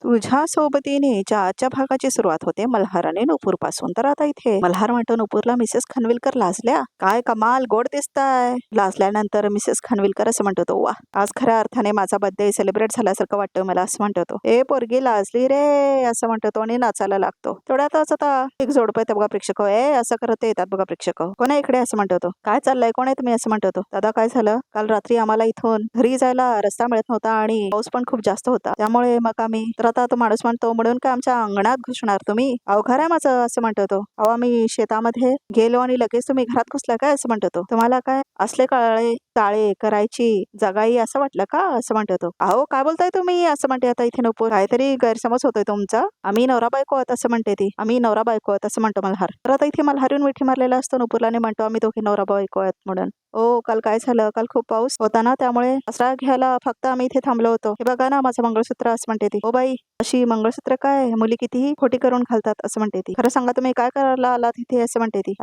तुझ्या सोबतीने आजच्या भागाची सुरुवात होते मल्हार आणि नुपूर पासून. तर आता इथे मल्हार म्हणतो नुपूरला, मिसेस खानविलकर लाजल्या काय, कमाल गोड दिसताय. लाजल्यानंतर मिसेस खानविलकर असं म्हणतो तो, वा आज खऱ्या अर्थाने माझा बर्थडे सेलिब्रेट झाल्यासारखं वाटतं मला, असं म्हणतो तो. ए पोरगी लाजली रे, असं म्हणतो तो आणि नाचायला लागतो. थोड्यातच आता एक जोडपं येतं बघा प्रेक्षक, ए असं करत येतात बघा प्रेक्षक. कोण आहे इकडे, असं म्हणतो तो. काय चाललंय, कोण आहे तुम्ही, असं म्हणतो तो. दादा काय झालं, काल रात्री आम्हाला इथून घरी जायला रस्ता मिळत नव्हता आणि पाऊस पण खूप जास्त होता, त्यामुळे मग आम्ही, तर आता तो माणूस म्हणतो, म्हणून काय आमच्या अंगणात घुसणार तुम्ही, अवघड आहे माझं, असं म्हणतो तो. अहो आम्ही शेतामध्ये गेलो आणि लगेच तुम्ही घरात घुसला काय, असं म्हणतो तो. तुम्हाला काय असले काळे चाळे करायची जगाई असं वाटलं का, असं म्हणतो तो. अहो काय बोलताय तुम्ही, असं म्हणते आता इथे नुपूर. काहीतरी गैरसमज होतोय तुमचा, आम्ही नवरा बायको आहोत, असं म्हणते ती. आम्ही नवरा बायको आहोत, असं म्हणतो मल्हार. तर आता इथे मल्हारून मिठी मारलेला असतो नुपूरला आणि म्हणतो, आम्ही दोघे नवरा बायको आहेत म्हणून. ओ काल काय झालं, काल खूप पाऊस होता ना, त्यामुळे आसरा घ्यायला फक्त आम्ही इथे थांबलो होतो. हे बघा ना माझं मंगळसूत्र, असं म्हणते ती. ओ बाई अशी मंगळसूत्र काय मुली कितीही खोटी करून घालतात, असं म्हणते ती. खरं सांगा तुम्ही काय करायला आलात तिथे, असं म्हणते ती.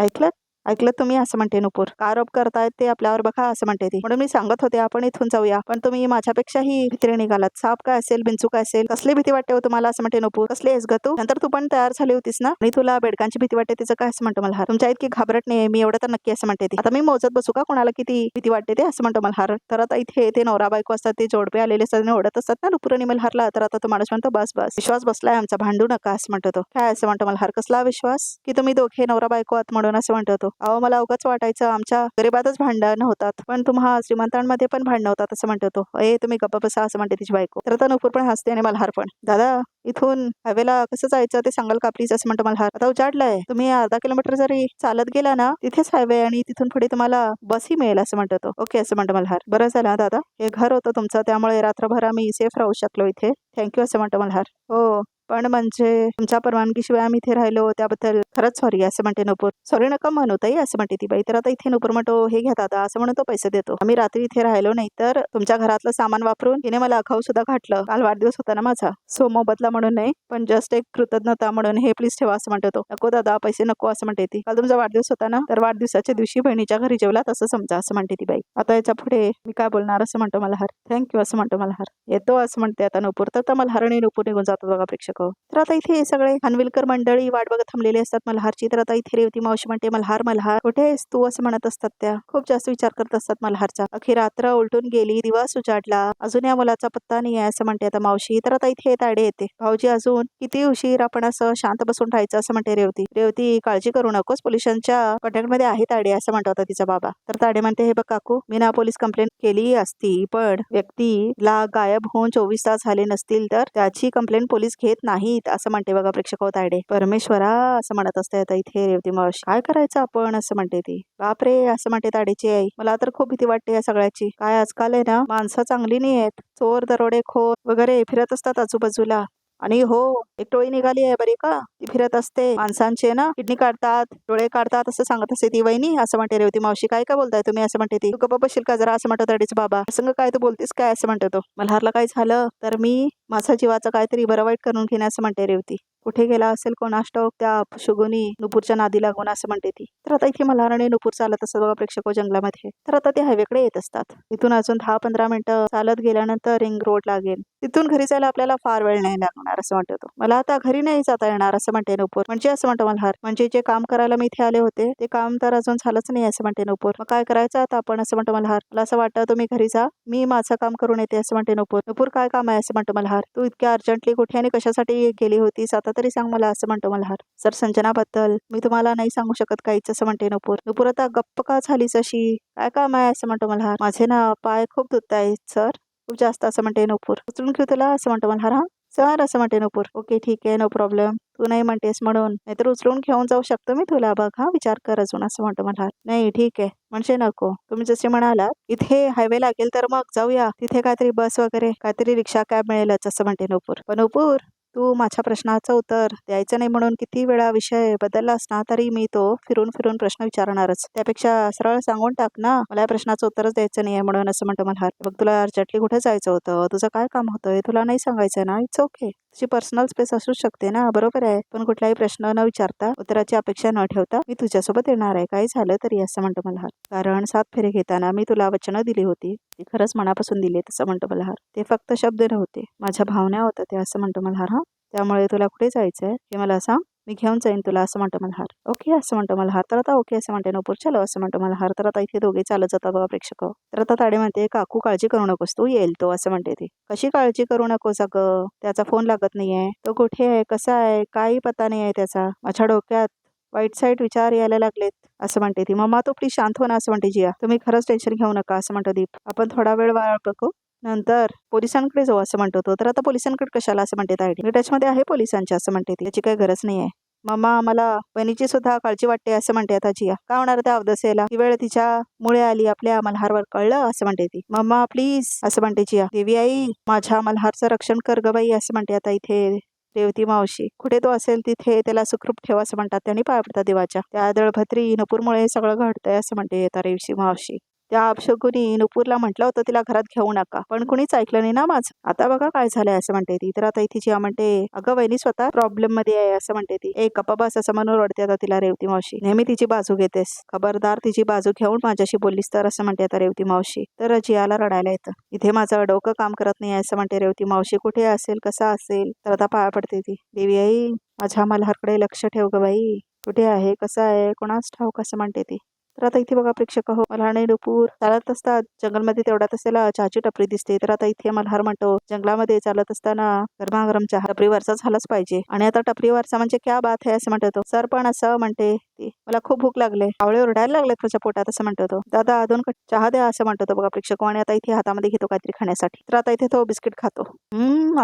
ऐकलं तुम्ही, असं म्हणते नुपूर. का आरोप करतायत ते आपल्यावर बघा, असं म्हणते ती. म्हणून मी सांगत होते आपण इथून जाऊया, पण तुम्ही माझ्यापेक्षाही भीतीने निघालात. साप काय असेल, बिंचू काय असेल, कसली भीती वाटते हो तुम्हाला, असं म्हणते नुपूर. कसली आहेस ग तू, नंतर तू पण तयार झाली होतीस ना आणि तुला बेडकांची भीती वाटते तिचं काय, असं म्हणतो मल्हार. तुमच्या इतकी घाबरट नाही मी एवढं तर नक्की, असं म्हणते ती. आता मी मोजत बसू का कोणाला किती भीती वाटते ते, असं म्हणतो मल्हार. तर आता इथे ते नवरा बायको असतात, ते जोडपे आलेले असतात, ओढत असतात ना नुपूर आणि मल्हारला. तर आता तो माणूस म्हणतो, बस बस विश्वास बसलाय आमचा, भांडू नका, असं म्हणतो तो. काय, असं म्हणतो मल्हार. कसला विश्वास, की तुम्ही दोघे नवरा बायको आहात म्हणून, असं म्हणतो तो. अहो मला उगाच वाटायचं आमच्या गरीबातच भांडण होतात, पण तुम्हा श्रीमंतांमध्ये पण भांडण होतात, असं म्हणतो तो. ए तुम्ही गप्पा बसा, असं म्हणते तिची बायको. तर आता नुपूर पण हसते आणि मल्हार पण. दादा इथून हवेला कसं जायचं ते सांगाल का प्लीज, असं म्हणतो मल्हार. आता उजाडलंय, तुम्ही अर्धा किलोमीटर जरी चालत गेला ना तिथेच हायवे आणि तिथून पुढे तुम्हाला बसही मिळेल, असं म्हणतो तो. ओके, असं म्हणतो मल्हार. बरं झालं दादा, हे घर होतं तुमचं, त्यामुळे रात्रभर आम्ही सेफ राहू शकलो इथे. थँक्यू, असं म्हणतो मल्हार. हो पण म्हणजे तुमच्या परवानगीशिवाय आम्ही इथे राहिलो त्याबद्दल खरंच सॉरी, असं म्हणते नुपूर. सॉरी नका म्हणू ताई, असं म्हणते ती बाई. तर आता इथे नुपूर म्हणतो, हे घ्या दादा, असं म्हणून तो पैसे देतो. आम्ही रात्री इथे राहिलो नाही तर तुमच्या घरातलं सामान वापरून तिने मला अखाऊ सुद्धा घातलं. काल वाढदिवस होता ना माझा, सो मोबदला म्हणून नाही पण जस्ट एक कृतज्ञता म्हणून हे प्लीज ठेवा, असं म्हणतो तो. नको दादा पैसे नको, असं म्हणते ती. काल तुमचा वाढदिवस होता ना, तर वाढदिवसाच्या दिवशी बहिणीच्या घरी जेवलात असं समजा, असं म्हणते ती बाई. आता याच्या पुढे मी काय बोलणार, असं म्हणतो मल्हार. थँक्यू, असं म्हणतो मल्हार. येतो, असं म्हणते आता नुपूर. तर मल्हार आणि नुपूर निघून जातात बघा प्रेक्षक. तर आता इथे सगळे खानविलकर मंडळी वाट बघत थांबलेले असतात मल्हारची. तर आता इथे रेवती मावशी म्हणते, मल्हार मल्हार कुठे आहेस तू, असं म्हणत असतात त्या. खूप जास्त विचार करत असतात मल्हारचा. अखेर रात्र उलटून गेली, दिवस उजाडला, अजून या मुलाचा पत्ता नाही आहे, असं म्हणते आता मावशी. तर आता इथे ताडे येते. भाऊजी अजून किती उशीर आपण असं शांत बसून राहायचं, असं म्हणते रेवती. रेवती काळजी करू नकोस, पोलिसांच्या कॉन्टॅक्ट मध्ये आहे ताडे, असं म्हणतो होता तिचा बाबा. तर ताडे म्हणते, हे बघ काकू, मी ना पोलीस कंप्लेंट केली असती, पण व्यक्तीला गायब होऊन 24 तास झाले नसतील तर त्याची कंप्लेंट पोलीस घेत नाहीत, असं म्हणते बघा प्रेक्षक तायडे. परमेश्वरा, असं म्हणत असते आता इथे रेवती मावशी. काय करायचं आपण, असं म्हणते ती. बापरे, असं म्हणते ताडेची आई. मला तर खूप भीती वाटते या सगळ्याची. काय आजकाल आहे ना माणसं चांगली नाही आहेत, चोर दरोडेखोर वगैरे फिरत असतात आजूबाजूला. आणि हो एक टोळी निघाली आहे बरी का, ती फिरत असते माणसांचे ना किडनी काढतात, डोळे काढतात, असं सांगत असते ती वहिनी, असं म्हणते रेवती मावशी. काय काय बोलताय तुम्ही, असं म्हणते ती. तू गप्प बसशील का जरा, असं म्हणतो ताडीचा बाबा. संग काय तू बोलतीस काय, असं म्हणतो तो. मल्हारला काय झालं तर मी माझा जीवाचं काहीतरी बरं वाईट करून घेणे, असं म्हणते रेवती. कुठे गेला असेल कोणास ठाऊक त्या शुगुनी नुपूरच्या नादी लागून, असं म्हणते ती. तर आता इथे मल्हार आणि नुपूर चालत असतात बघा प्रेक्षक जंगलामध्ये. तर आता ते हायवेकडे येत असतात. तिथून अजून 10-15 मिनिटं चालत गेल्यानंतर रिंग रोड लागेल. तिथून घरी जायला आपल्याला फार वेळ नाही लागणार, असं म्हणतो तो. मला आता घरी नाही जाता येणार, असं म्हणते नुपूर. म्हणजे, असं म्हणतो मल्हार, म्हणजे जे काम करायला मी इथे आले होते ते काम तर अजून झालंच नाही, असं म्हणते नुपूर. मग काय करायचं आता आपण, असं म्हणतो मल्हार. मला असं वाटतं तुम्ही घरी जा, मी माझं काम करून येते, असं म्हणते नुपूर. नुपूर काय काम आहे, असं म्हणतो मल्हार. तू इतक्या अर्जंटली कुठे आणि कशासाठी गेली होतीस आता तरी सांग मला, असं म्हणतो मल्हार. सर संजनाबद्दल मी तुम्हाला नाही सांगू शकत काहीच, असं म्हणते नुपूर. नुपूर आता गप्प का झालीस अशी, काय काम आहे, असं म्हणतो मल्हार. माझे ना पाय खूप दुखत आहेत सर, खूप जास्त, असं म्हणते नुपूर. उचलून घेऊ तुला, असं म्हणतो मल्हार. हा सर, असं म्हणते नुपूर. ओके ठीक आहे, नो प्रॉब्लेम. तू नाही म्हणतेस म्हणून, नाहीतर उचलून घेऊन जाऊ शकतो मी तुला, बघ हा विचार कर अजून, असं म्हणतो मल्हार. नाही ठीक आहे म्हणजे नको, तुम्ही जसे म्हणालात इथे हायवे लागेल तर मग जाऊया, तिथे काहीतरी बस वगैरे काहीतरी रिक्षा कॅब मिळेलच, असं म्हणते नुपूर. पण नुपूर तू माझ्या प्रश्नाचं उत्तर द्यायचं नाही म्हणून किती वेळा विषय बदलला असना तरी मी तो फिरून फिरून प्रश्न विचारणारच. त्यापेक्षा सरळ सांगून टाक ना, मला या प्रश्नाचं उत्तरच द्यायचं नाहीये म्हणून, असं म्हणतो मल्हार. बघ, तुला अर्जंटली कुठे जायचं होतं, तुझं काय काम होतं हे तुला नाही सांगायचं ना, इट्स ओके. तुझी पर्सनल स्पेस असू शकते ना, बरोबर आहे. पण कुठलाही प्रश्न न विचारता, उत्तराची अपेक्षा न ठेवता मी तुझ्यासोबत येणार आहे, काही झालं तरी, असं म्हणतो मल्हार. कारण 7 फेरे घेताना मी तुला वचनं दिली होती, ती खरंच मनापासून दिली, तसं म्हणतो मल्हार. ते फक्त शब्द नव्हते, माझ्या भावना होत्या ते, असं म्हणतो मल्हार. हा, त्यामुळे तुला कुठे जायचंय हे मला सांग, मी घेऊन जाईन तुला, असं म्हणतो मल्हार. ओके, असं म्हणतो मल्हार. तर आता ओके असं म्हणते नुपूर. चलो, असं म्हणतो मल्हार. तर आता इथे दोघे चालत जातात बघा प्रेक्षक. तर आता ताडे म्हणते, काकू काळजी करू नकोस, तू येईल तो, असं म्हणते ती. कशी काळजी करू नकोस अगं, त्याचा फोन लागत नाहीये, तो कुठे आहे, कसा आहे, काही पत्ता नाही आहे त्याचा. माझ्या डोक्यात वाईट साईड विचार यायला लागलेत, असं म्हणते ती. मम्मा, तो प्लीज शांत हो ना, असं म्हणते जिया. तुम्ही खरंच टेन्शन घेऊ नका, असं म्हणतो दीप. आपण थोडा वेळ वाट बघू, नंतर पोलिसांकडे जाऊ, असं म्हणतो तो. तर आता पोलिसांकडे कशाला, असं म्हणते तायडी. मी टचमध्ये आहे पोलिसांच्या, असं म्हणते ती. त्याची काही गरज नाही आहे. मम्मा, मला बहिणीची सुद्धा काळजी वाटते, असं म्हणते आता जिया. का होणार त्या अवदसेला, ही वेळ तिच्या मुळे आली, आपल्या मल्हारवर कळलं, असं म्हणते ती. मम्मा प्लीज, असं म्हणते जिया. देवी आई, माझ्या मल्हारचं रक्षण कर ग बाई, असं म्हणते आता इथे रेवती मावशी. कुठे तो असेल तिथे त्याला सुखरूप ठेवा, असं म्हणतात. त्यांनी पाय पडतात देवाच्या. त्या दळभद्री नुपूरमुळे सगळं घडतंय, असं म्हणते आता रेवती मावशी. त्या अपशकुनी नुपूरला म्हटलं होतं तिला घरात घेऊ नका, पण कुणीच ऐकलं नाही ना माझं. आता बघा काय झालंय, असं म्हणते ती. तर आता इथे जिया म्हणते, अगं वहिनी स्वतः प्रॉब्लेम मध्ये आहे, असं म्हणते ती. एक गप्पा बस, असं म्हणून रडते आता तिला रेवती मावशी. नेहमी तिची बाजू घेतेस, खबरदार तिची बाजू घेऊन माझ्याशी बोललीस तर, असं म्हणते आता रेवती मावशी. तर जियाला रडायला येतं. इथे माझं डोकं काम करत नाही, असं म्हणते रेवती मावशी. कुठे असेल, कसा असेल, तर आता पाया पडते ती. देवी आई, माझ्या मल्हारकडे लक्ष ठेव ग बाई, कुठे आहे, कसा आहे, कोणाच ठाऊक, असं म्हणते ती. तर आता इथे बघा प्रेक्षक हो, मल्हार आणि नुपूर चालत असतात जंगलमध्ये. तेवढ्यात त्याला चहाची टपरी दिसते. तर आता इथे मल्हार म्हणतो, जंगलामध्ये चालत असताना गरमागरम चहा टपरीवरचा झालाच पाहिजे. आणि आता टपरीवरचा म्हणजे क्या बात आहे, असं म्हणतो तो. सर पण असं म्हणते ती, मला खूप भूक लागले, आवळे ओरडायला लागले त्याच्या पोटात, असं म्हणतो तो. दादा 2 कप चहा द्या, असं म्हणतो तो बघा प्रेक्षक. आणि आता इथे हातामध्ये घेतो काहीतरी खाण्यासाठी. तर आता इथे तो बिस्किट खातो.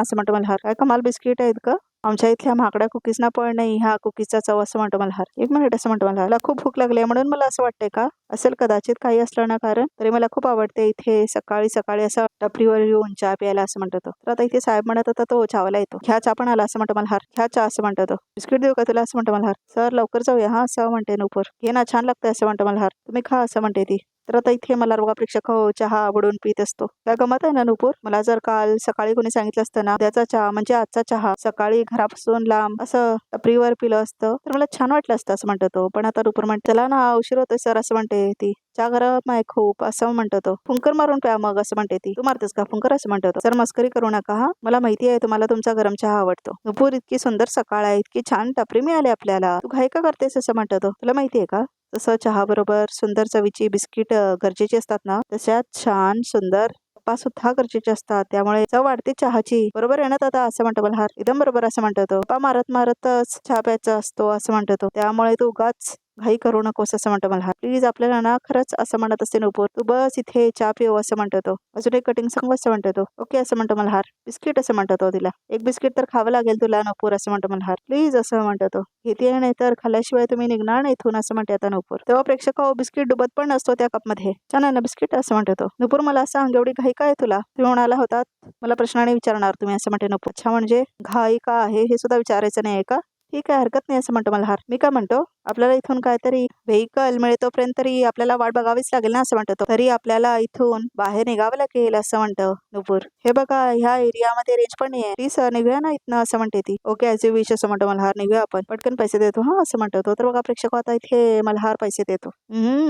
असं म्हणतो मल्हार. काय कमाल बिस्किट आहेत का, आमच्या इथल्या महागड्या कुकीजना पण नाही ह्या कुकीजचा चव, असं म्हणतो मल्हार. 1 मिनिट, असं म्हणतो मल्हार. मला खूप भूक लागली म्हणून मला असं वाटतंय का, असेल कदाचित, काही असलं ना कारण, तरी मला खूप आवडते इथे सकाळी सकाळी असं टपरीवर येऊन चहा प्यायला, असं म्हणतो तो. तर आता इथे साहेब म्हणत होता तो चहावाला येतो. ह्या चहा पण आला, असं म्हणतो मल्हार. ह्या चहा, असं म्हणतो तो. बिस्किट देऊ का तुला, असं म्हणतो मल्हार. सर लवकर जाऊया, हा, असं म्हणते नुपूर. घे ना, छान लागतंय, असं म्हणतो मल्हार. तुम्ही खा, असं म्हणते ती. तर आता इथे मल्हार बघा प्रेक्षक हो, चहा आवडून पित असतो. काय गमत आहे ना नुपूर, मला जर काल सकाळी कोणी सांगितलं असतं ना, त्याचा चहा म्हणजे आजचा चहा सकाळी घरापासून लांब असं टपरीवर पिलं असतं तर मला छान वाटलं असतं, असं म्हणतो तो. पण आता नुपूर म्हणते, चला ना, उशीर होतोय सर, असं म्हणते ती. चहा गरम आहे खूप, असं म्हणतो तो. फुंकर मारून प्या मग, असं म्हणते ती. तू मारतेस का फुंकर, असं म्हणतो तो. सर मस्करी करू नका हा, मला माहिती आहे तुम्हाला तुमचा गरम चहा आवडतो. नुपूर, इतकी सुंदर सकाळ आहे, इतकी छान टपरी मिळाली आपल्याला, तू घाई का करतेस, असं म्हणतो तो. तुला माहिती आहे का, तसं चहा बरोबर सुंदर चवीची बिस्किट गरजेची असतात ना, तशात छान सुंदर गप्पा सुद्धा गरजेचे असतात. त्यामुळे चव वाढते चहाची, बरोबर आहे ना दादा, असं म्हणतो मल्हार. एकदम बरोबर, असं म्हणतो तो. गप्पा मारत मारतच चहा प्यायचा असतो, असं म्हणतो तो. त्यामुळे तू उगाच घाई करू नकोस, असं म्हणतो मल्हार. प्लीज, आपल्याला ना खरंच, असं म्हणत असते नुपूर. तू बस इथे चहा पिऊ, असं म्हणतो तो. अजून एक कटिंग सांगू, असं म्हणतो तो. ओके, असं म्हणतो मल्हार. बिस्किट, असं म्हणतो तो तिला. 1 बिस्किट तर खावं लागेल तुला नुपूर, असं म्हणतो मल्हार. प्लीज, असं म्हणतो तो. घेते नाही तर खाल्ल्याशिवाय तुम्ही निघणार नाही इथून, असं म्हणते आता नुपूर. तेव्हा प्रेक्षक बिस्किट डुबत पण नसतो त्या कपमध्ये. छान आहे ना बिस्किट, असं म्हणतो तो. नुपूर, मला सांग, एवढी घाई काय तुला, तुम्ही म्हणाला होतात मला प्रश्नाने विचारणार तुम्ही, असं म्हणते नुपूर. अच्छा, म्हणजे घाई का आहे हे सुद्धा विचारायचं नाही आहे का, ठीक आहे, हरकत नाही, असं म्हणतो मल्हार. मी काय म्हणतो, आपल्याला इथून काहीतरी व्हेइकल मिळतोपर्यंत तरी आपल्याला वाट बघावीच लागेल ना, असं म्हणतो तो. तरी आपल्याला इथून बाहेर निघावं लागेल, असं म्हणतो नुपूर. हे बघा, ह्या एरियामध्ये रेंज पण नाही आहे. प्लीज निघूया ना इथनं, असं म्हणते ती. ओके, ॲज यू विश, असं म्हणतो मल्हार. निघूया आपण, पटकन पैसे देतो, हा, असं म्हणतो तो. तर बघा प्रेक्षक, आता इथे मल्हार पैसे देतो.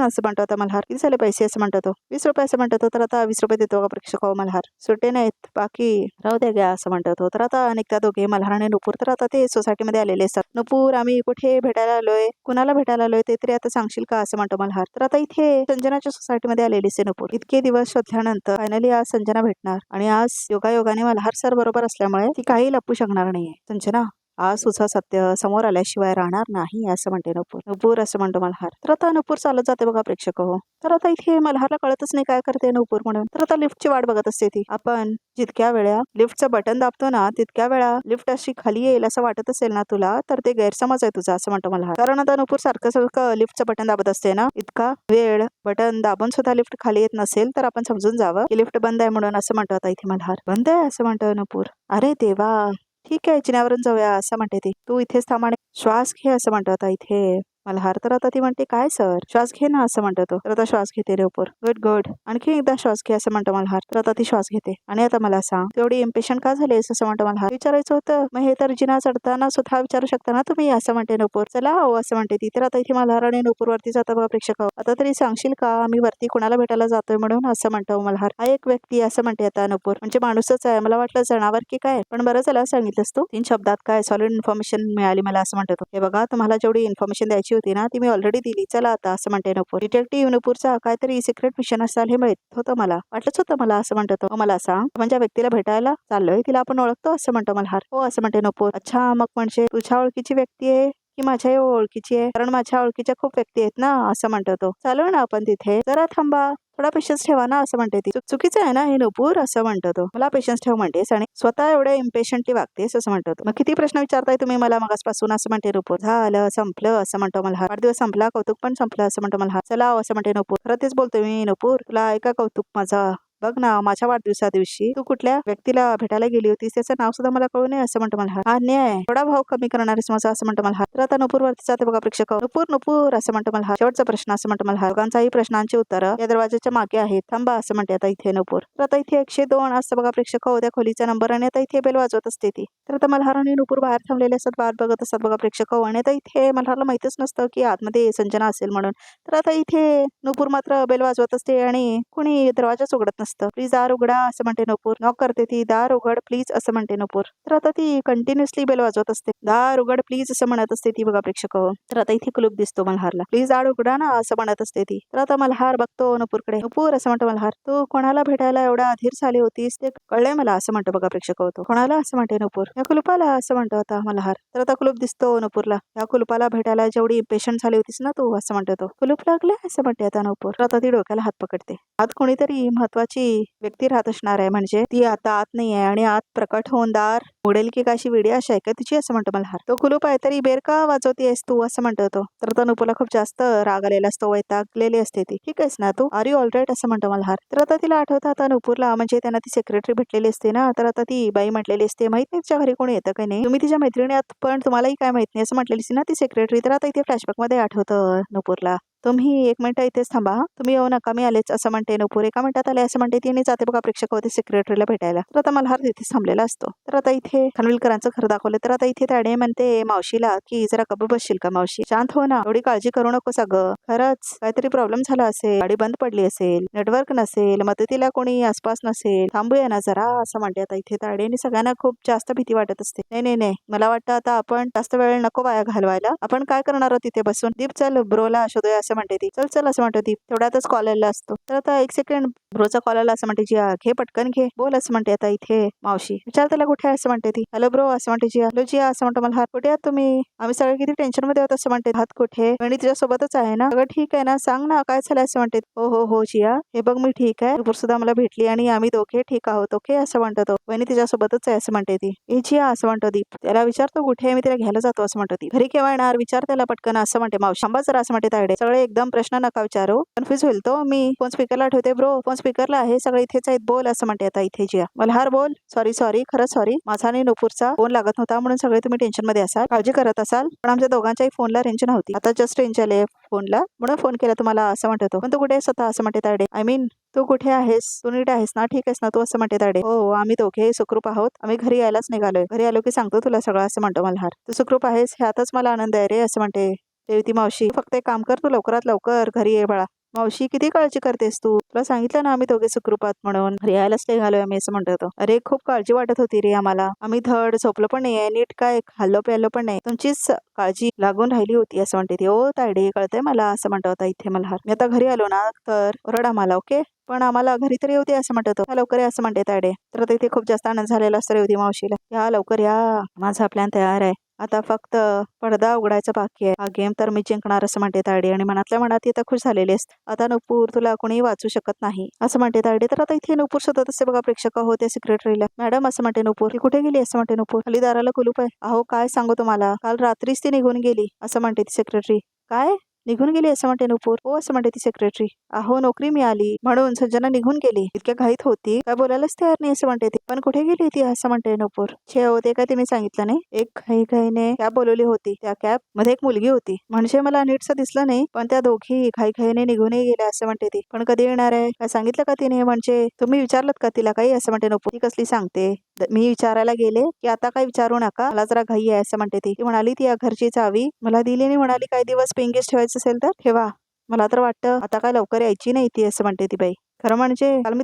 असं म्हणतो आता मल्हार. किती झाले पैसे, असं म्हणतो तो. 20 रुपये, असं म्हणतो तो. तर आता 20 रुपये देतो बघा प्रेक्षक मल्हार. सुटे नाहीत, बाकी राहू द्या, घ्या, असं म्हणतो तो. तर आता निघता दोघे, मल्हार आणि नुपूर. तर आता ते सोसायटीमध्ये आलेले असतात. नुपूर, आम्ही कुठे भेटायला आलोय, कुणाला भेटायला आलोय ते तरी आता सांगशील का, असं म्हणतो मल्हार. तर आता इथे संजनाच्या सोसायटीमध्ये आलेली आहे नुपूर. इतके दिवस शोधल्यानंतर फायनली आज संजना भेटणार. आणि आज योगायोगाने मल्हार सर बरोबर असल्यामुळे ती काही लपू शकणार नाहीये. संजना, आज तुझं सत्य समोर आल्याशिवाय राहणार नाही, असं म्हणते नुपूर. नुपूर, असं म्हणतो मल्हार. तर आता नुपूर चालत जाते बघा प्रेक्षक हो. तर आता इथे मल्हारला कळतच नाही काय करते नुपूर म्हणून. तर आता लिफ्टची वाट बघत असते ती. आपण जितक्या वेळा लिफ्टचं बटन दाबतो ना, तितक्या वेळा लिफ्ट अशी खाली येईल असं वाटत असेल ना तुला, तर ते गैरसमज आहे तुझा, असं म्हणतो मल्हार. कारण आता नुपूर सारखं सारखं लिफ्टचं बटन दाबत असते ना, इतका वेळ बटन दाबून सुद्धा लिफ्ट खाली येत नसेल तर आपण समजून जावं की लिफ्ट बंद आहे म्हणून, असं म्हणतो आता इथे मल्हार. बंद आहे, असं म्हणतो नुपूर. अरे देवा, ठीक आहे जिन्यावरून जाऊया असं म्हणते ती. तू इथेच थांब आणि श्वास घे असं म्हणतो आता इथे मल्हार. तर आता ती म्हणते काय सर श्वास घे ना असं म्हणतो तो. तर आता श्वास घेते रे उपर. गुड गुड आणखी एकदा श्वास घे असं म्हणतो मल्हार. तर आता ती श्वास घेते आणि आता मला सांग तू एवढी इम्पेशंट का झालीस असं म्हणतो मल्हार. विचारायचं होतं मग हे तर जिना चढताना स्वतः विचारू शकता ना तुम्ही असं म्हणते नुपूर. चला हो असं म्हणते ती. तर आता इथे मल्हार आणि नुपूर वरती जाता बघा प्रेक्षक. आता तरी सांगशील का आम्ही वरती कोणाला भेटायला जातोय म्हणून असं म्हणतो मल्हार. हा एक व्यक्ती असं म्हणते आता नुपूर. म्हणजे माणूसच आहे मला वाटलं जनावर की काय पण बरं झालं सांगितलंस तू. 3 शब्दात काय सॉलिड इन्फॉर्मेशन मिळाली मला असं म्हणतो तो. हे बघा तुम्हाला जेवढी इन्फॉर्मेशन द्यायची होती ना ती मी ऑलरेडी दिली. चला आता असं म्हणते नुपूर. डिटेक्टिव्ह नुपूरचा काहीतरी सिक्रेट मिशन असाल हे माहित होतं मला वाटलंच होतं मला असं म्हणतो तो. मला सांग आपण ज्या व्यक्तीला भेटायला चाललोय तिला आपण ओळखतो असं म्हणतो मल्हार. हो असं म्हणते नुपूर. अच्छा मग म्हणजे तुझ्या ओळखीची व्यक्ती आहे की माझ्या ओळखीची आहे कारण माझ्या ओळखीच्या खूप व्यक्ती आहेत ना असं म्हणतो तो. चालू ना आपण तिथे जरा थांबा थोडा पेशन्स ठेवा ना असं म्हणते ती. चुकीचं आहे ना हे नुपूर असं म्हणतो तो. मला पेशन्स ठेव म्हणतेस आणि स्वतः एवढ्या इम्पेशंटली वागतेस असं म्हणतो तो. मग किती प्रश्न विचारताय तुम्ही मला मगासपासून असं म्हणते नुपूर. झालं संपलं असं म्हणतो मल्हार. वाढदिवस संपला कौतुक पण संपलं असं म्हणतो मल्हार. चला असं म्हणते नुपूर. खरं तेच बोलतोय मी नुपूर तुला ऐका कौतुक माझा. बघ ना माझ्या वाढदिवसा दिवशी तू कुठल्या व्यक्तीला भेटायला गेली होतीस त्याचं नाव सुद्धा मला कळू नये असं म्हणतो मला. हा न्याय थोडा भाव कमी करणारच माझा असं म्हणतो मला. तर आता नुपूर वरती जाते बघा प्रेक्षक. नुपूर नुपूर असं म्हणतो मला. शेवटचा प्रश्न असं म्हणतो मला. दोघांचाही प्रश्नांची उत्तरं या दरवाजाच्या मागे आहेत थांबा असं म्हणते आता इथे नुपूर. तर आता इथे 102 असतं बघा प्रेक्षक त्या खोलीचा नंबर आणि आता इथे बेल वाजवत असते ती. तर आता मल्हार आणि नुपूर बाहेर थांबलेले असतात वाट बघत असतात बघा प्रेक्षक आणि आता इथे मल्हारला माहितच नसतं की आतमध्ये संजना असेल म्हणून. तर आता इथे नुपूर मात्र बेल वाजवत असते आणि कुणी दरवाजाच उघडत नसतं. प्लीज दार उघडा असं म्हणते नुपूर. नॉक करते ती. दार उघड प्लीज असं म्हणते नुपूर. तर आता ती कंटिन्युअसली बेल वाजवत असते. दार उघड प्लीज असं म्हणत असते ती बघा प्रेक्षक. तर आता इथे कुलूप दिसतो मल्हारला. प्लीज दार उघडा ना असं म्हणत असते ती. तर आता मल्हार बघतो नुपूरकडे. नुपूर असं म्हणतो मल्हार तू कोणाला भेटायला एवढा अधीर झाली होतीस ते कळलंय मला असं म्हणतो बघा प्रेक्षक होतो. कोणाला असं म्हणते नुपूर. या कुलुपाला असं म्हणतो आता मल्हार. तर आता कुलूप दिसतो नुपूरला. या कुलुपाला भेटायला जेवढी इम्पेशंट झाली होतीस ना तू असं म्हणतो तो. कुलूप लागले असं म्हणते आता नुपूर. तर आता ती डोक्याला हात पकडते. आत कोणीतरी महत्वाची व्यक्ती राहत असणार आहे म्हणजे ती आता आत नाही आहे आणि आत प्रकट होऊन दार उघडेल की काशी वेडी आशा आहे का तिची असं म्हणतो मल्हार. तो कुलूप आहे तरी बेर का वाजवतेस तू असं म्हणतो तो. तर आता नुपूरला खूप जास्त राग आलेला असतो वैतागलेली असते ती. ठीक आहेस ना तू आर यू ऑलराईट असं म्हणतो मल्हार. तर आता तिला आठवतं आता नुपूरला म्हणजे त्यांना ती सेक्रेटरी भेटलेली असते ना तर आता ती बाई म्हटलेली असते माहित नाही तिच्या घरी कोणी येतं काही नाही तुम्ही तिच्या मैत्रिणी आहात पण तुम्हालाही काय माहित नाही असं म्हटलेली असते ना ती सेक्रेटरी. तर आता इथे फ्लॅशबॅक मध्ये आठवतं नुपूरला. तुम्ही 1 मिनिट इथेच थांबा तुम्ही येऊ नका मी आलेच असं म्हणते नुपूर. 1 मिनिटात आले असं म्हणते ती आणि जाते बघा प्रेक्षक होते सेक्रेटरीला भेटायला. तर आता मल्हार तिथे थांबलेला असतो. तर आता इथे खानविलकरांचं घर दाखवलं. तर आता इथे त्याने म्हणते मावशीला की जरा गप्प बसशील का मावशी शांत हो ना एवढी काळजी करू नकोस अगं खरंच काहीतरी प्रॉब्लेम झाला असेल गाडी बंद पडली असेल नेटवर्क नसेल मदतीला कोणी आसपास नसेल थांबूया ना जरा असं म्हणते आता इथे ताडे आणि सगळ्यांना खूप जास्त भीती वाटत असते. नाही नाही नाही मला वाटतं आता आपण जास्त वेळ नको वाया घालवायला आपण काय करणार आहोत तिथे बसून. दीप चल ब्रोला शोधूया असं म्हणते ती. चल चल असं म्हणतो दीप. तेवढ्यातच कॉल आलेला असतो. तर आता 1 सेकंड ब्रोचा कॉल आला असं म्हणते जिया घे पटकन घे बोल असं म्हणते आता इथे मावशी. विचार त्याला कुठे आहे असं म्हणते ती. हॅलो ब्रो असं म्हणते जिया. हॅलो जिया असं म्हणतो मला कुठे आहात तुम्ही आम्ही सगळे किती टेन्शन मध्ये आहोत असं म्हणते. हात कुठे वहिनी तिच्या सोबतच आहे ना सगळं ठीक आहे ना सांग ना काय झालं असं म्हणते. हो हो हो जिया हे बघ मी ठीक आहे नुपूर सुद्धा मला भेटली आणि आम्ही दोघे ठीक आहोत ओके असं म्हणतो तो. वहिनी तिच्या सोबतच आहे असं म्हणते ती. ए जिया असं म्हणतो दीप. त्याला विचारतो कुठे आहे मी तिला घ्यायला जातो असं म्हणतो ती. घरी केव्हा येणार विचार त्याला पटकन असं म्हणते मावशी. थांबा जरा असं म्हणते तायडे. सगळे एकदम प्रश्न नका विचारू कन्फ्युज होईल तो. मी फोन स्पीकरला ठेवते ब्रो फोन स्पीकरला आहे सगळे इथेच आहेत बोल असं म्हणते आता इथे जिया. मल्हार बोल सॉरी सॉरी खरं सॉरी माझा आणि नुपूरचा फोन लागत नव्हता म्हणून सगळे तुम्ही टेन्शन मध्ये असाल काळजी करत असाल पण आमच्या दोघांच्याही फोनला रेंज नव्हती आता जस्ट रेंज आले फोनला म्हणून फोन केला तुम्हाला असं म्हणतो. पण तू कुठे आहेस आता असं म्हणते तायडे. आय मीन तू कुठे आहेस तू नीट आहेस ना ठीक आहेस ना तू असं म्हणते तायडे. हो आम्ही दोघे सुखरूप आहोत आम्ही घरी यायलाच निघालोय घरी आलो की सांगतो तुला सगळं असं म्हणतो मल्हार. तू सुखरूप आहेस ह्यातच मला आनंद आहे रे असं म्हणते रेवती मावशी. फक्त एक काम कर तू लवकरात लवकर घरी ये बाळा. मावशी किती काळजी करतेस तू तुला सांगितलं ना आम्ही दोघे सुखरूपात म्हणून घरी यायलाच निघालोय आम्ही असं म्हणतो तो. अरे खूप काळजी वाटत होती रे आम्हाला आम्ही धड झोपलो पण नाहीये नीट काय खाल्लो प्यालो पण नाही तुमचीच काळजी लागून राहिली होती असं म्हणते ती. ओ तायडे कळतंय मला असं म्हणतो आता इथे मल्हार. मी आता घरी आलो ना तर ओरड आम्हाला ओके पण आम्हाला घरी तरी येऊ दे असं म्हणतो तो. लवकर या असं म्हणते तायडे. तर आता इथे खूप जास्त आनंद झालेला असतो रेवती मावशीला. या लवकर या माझा प्लॅन तयार आहे आता फक्त पडदा उघडायचा बाकी आहे हा गेम तर मी जिंकणार असं म्हणते तायडे आणि मनातल्या मनात ती आता खुश झालेली असते. आता नुपूर तुला कोणी वाचू शकत नाही असं म्हणते तायडे. तर आता इथे नुपूर शोधत असते बघा प्रेक्षक होते सेक्रेटरीला. मॅडम असं म्हणते नुपूर ती कुठे गेली असं म्हणते नुपूर. खाली दाराला कुलूप आहे. अहो काय सांगू तुम्हाला काल रात्रीच ती निघून गेली असं म्हणते ती सेक्रेटरी. काय निघून गेली असं म्हणते नुपूर. हो असं म्हणते ती सेक्रेटरी. अहो नोकरी मिळाली म्हणून संजना निघून गेली. इतक्या घाईत होती काय बोलायलाच तयार नाही असं म्हणते ती. पण कुठे गेली ती असं म्हणते नुपूर. छे होते काय तिने सांगितलं नाही. एक घाईघाईने कॅब बोलवली होती. त्या कॅब मध्ये एक मुलगी होती. म्हणजे मला नीटचं दिसलं नाही पण त्या दोघी घाईघाईने निघूनही गेल्या असं म्हणते ती. पण कधी येणार आहे काय सांगितलं का तिने? म्हणजे तुम्ही विचारलं का तिला काही असं म्हणते नुपूर. ती कसली सांगते. मी विचारायला गेले की आता काय विचारू नका मला जरा घाई आहे असं म्हणते ती. म्हणाली ती या घरची चावी मला दिली नाही. म्हणाली काही दिवस पेंगेस ठेवायचं असेल तर ठेवा. मला तर वाटतं आता काय लवकर यायची नाही ती असं म्हणते ती बाई. खरं म्हणजे काल मी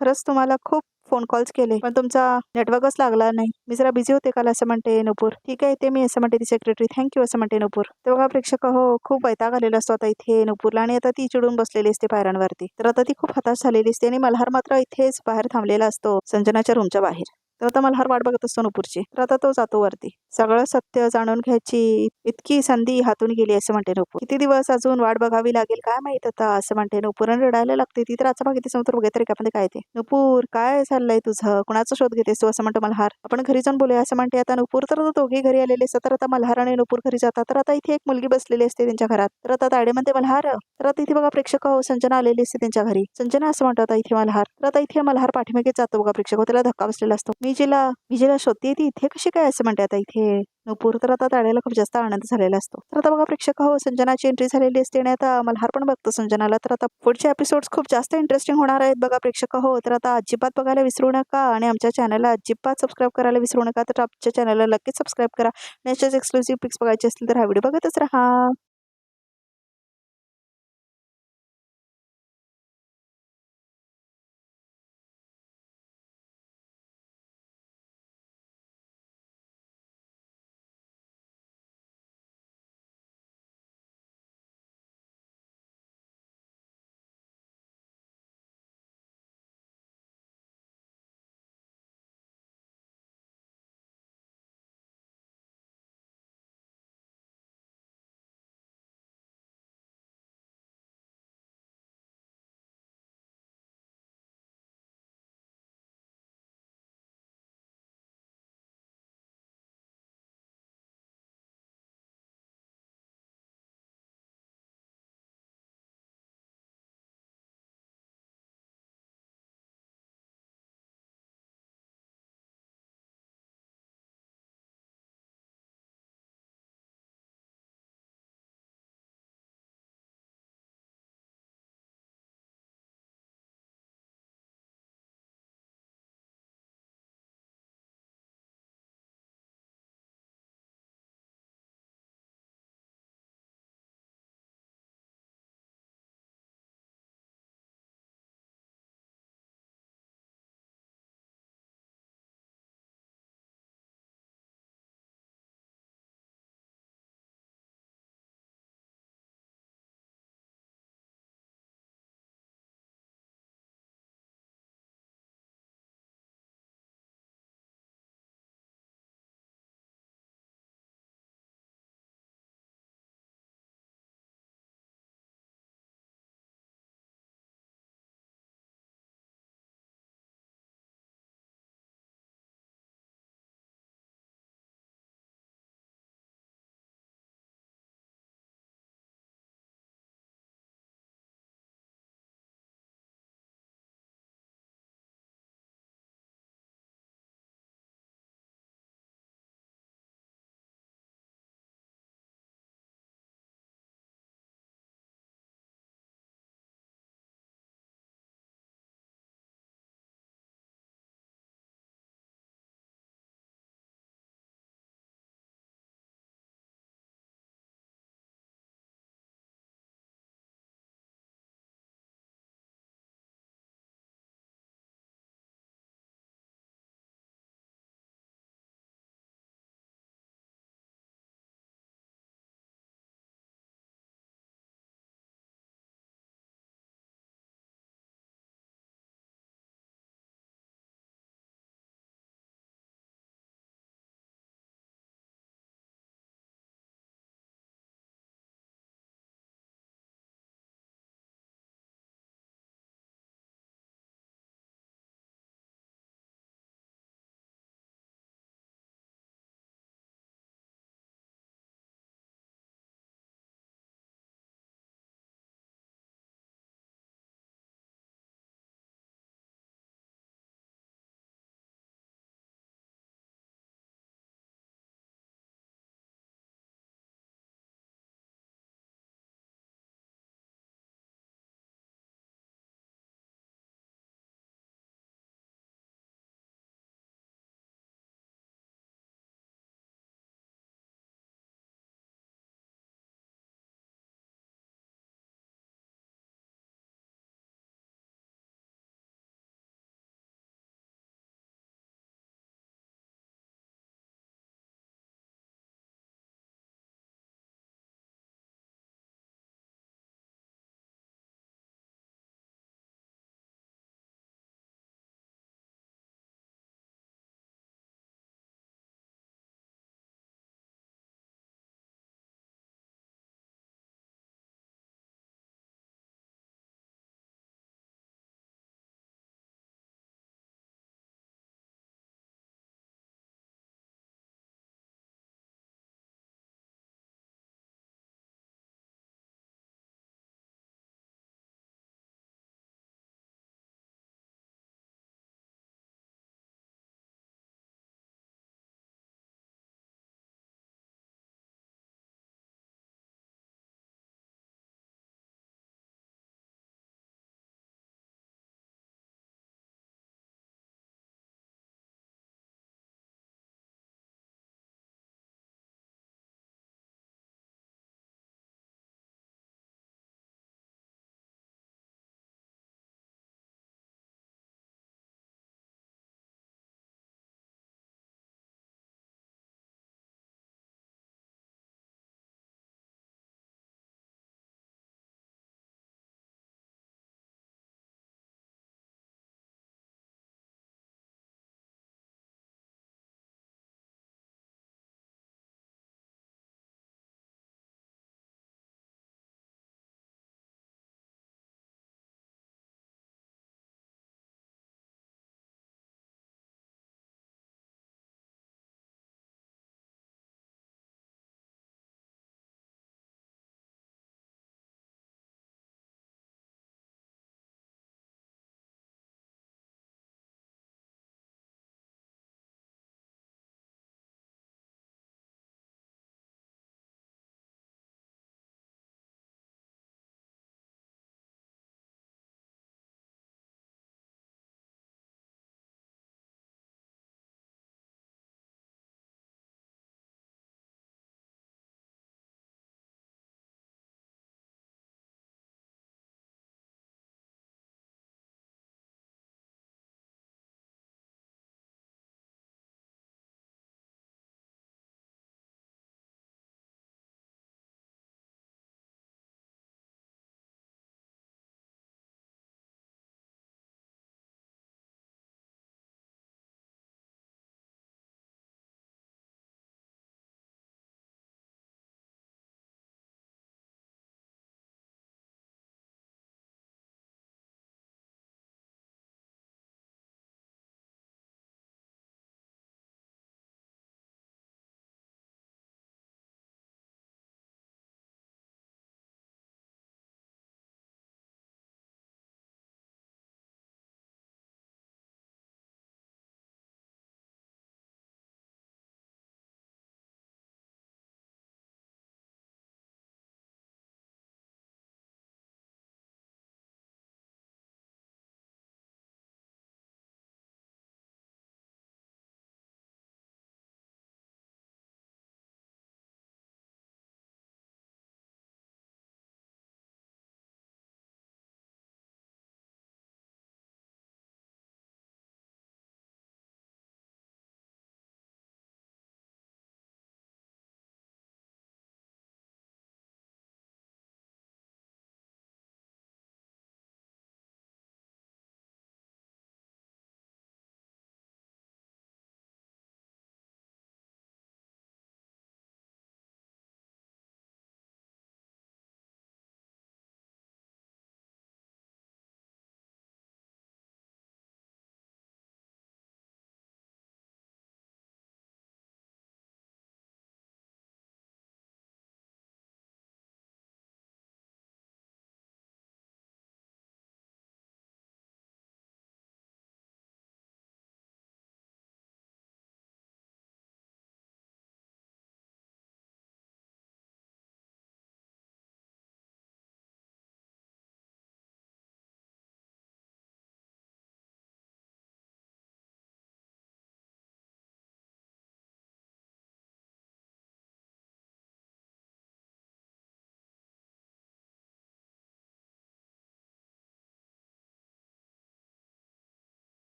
खरंच तुम्हाला खूप फोन कॉल्स केले पण तुमचा नेटवर्कच लागला नाही. मी जरा बिझी होते काल असं म्हणते नुपूर. ठीक आहे ते मी असं म्हणते ती सेक्रेटरी. थँक्यू असं म्हणते नुपूर. तर बघा प्रेक्षक हो खूप वैताग आलेला असतो आता इथे नुपूरला आणि आता ती चिडून बसलेली असते पायऱ्यांवरती. तर आता ती खूप हताश झालेली असते आणि मल्हार मात्र इथेच बाहेर थांबलेला असतो संजनाच्या रूमच्या बाहेर. तर आता मल्हार वाट बघत असतो नुपूरची. तर आता तो जातो वरती. सगळं सत्य जाणून घ्यायची इतकी संधी हातून गेली असं म्हणते नुपूर. किती दिवस अजून वाट बघावी लागेल काय माहित आता असं म्हणते नुपूर आणि रडायला लागते ती. तर आता बघ समोर बघत तरी का काय ते. नुपूर काय चाललंय तुझं? कुणाचा शोध घेतेस तू असं म्हणतो मल्हार. आपण घरी जाऊन बोलूया असं म्हणते आता नुपूर. तर दोघे घरी आलेले असतात. तर आता मल्हार आणि नुपूर घरी जातात. तर आता इथे एक मुलगी बसलेली असते त्यांच्या घरात. तर आता ताडे म्हणते मल्हार. तर आता इथे बघा प्रेक्षक हो संजना आलेली असते त्यांच्या घरी. संजना असं म्हणतो आता इथे मल्हार. तर आता इथे मल्हार पाठीमागे जातो बघा प्रेक्षक. त्याला धक्का बसलेला असतो. मी जिला शोधते ती इथे कशी काय असं म्हणते आता इथे नुपूर. तर आता ताड्याला खूप जास्त आनंद झालेला असतो. तर आता बघा प्रेक्षक हो संजनाची एंट्री झालेली असते आणि आता मल्हार पण बघतो संजनाला. तर आता पुढचे एपिसोड्स खूप जास्त इंटरेस्टिंग होणार आहेत बघा प्रेक्षक हो. तर आता अजिबात बघायला विसरू नका आणि आमच्या चॅनलला अजिबात सबस्क्राईब करायला विसरू नका. तर आमच्या चॅनलला नक्कीच सबस्क्राईब करा. नेक्स्ट एक्सक्लुझिव्ह पिक्स बघायचे असतील तर हा व्हिडिओ बघतच राहा.